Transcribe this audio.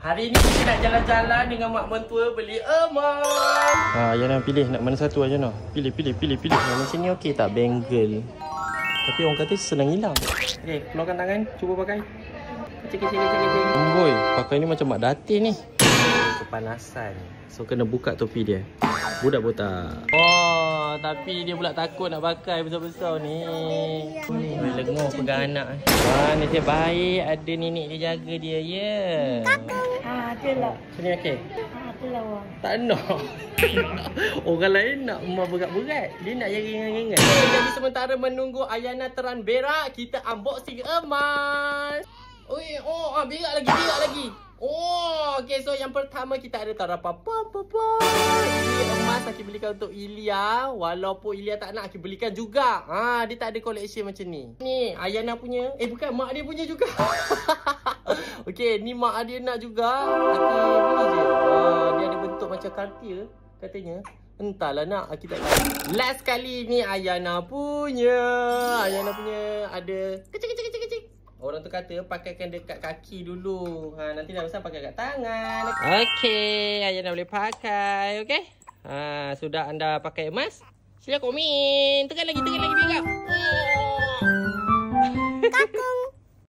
Hari ni kita nak jalan-jalan dengan mak mentua beli emas. Ayana pilih nak mana satu Ayana. Pilih. Yang macam ni okey tak? Bangle. Tapi orang kata senang hilang. Okey, keluarkan tangan. Cuba pakai. Kecil. Boy, pakai ni macam mak datin ni. Kepanasan. So kena buka topi dia. Budak botak. Oh, tapi dia pula takut nak pakai besar-besar ni. Lenguh pegang anak. Nasib baik ada nenek dia jaga dia, ya. Adalah. Sini okey. Adalah orang. Tak nak. Orang lain nak emas berat-berat. Dia nak yang ringan-ringan. Jadi sementara menunggu Ayana teran berak, kita unboxing emas. Berak lagi. Okey, so yang pertama kita ada tarapan. Ini emas Aki belikan untuk Ilya. Walaupun Ilya tak nak, Aki belikan juga. Dia tak ada collection macam ni. Ni Ayana punya. Bukan, mak dia punya juga. Okey, ni mak dia nak juga. Aki beli je. Dia ada bentuk macam Cartier katanya. Entahlah nak, Aki tak tahu. Last kali ni Ayana punya. Ada kecil. Orang tu kata pakaikan dekat kaki dulu. Nanti dah besar pakai kat tangan. Okey, Ayana boleh pakai. Okey. Sudah anda pakai emas? Sila komen. Tekan lagi berak. Kakung.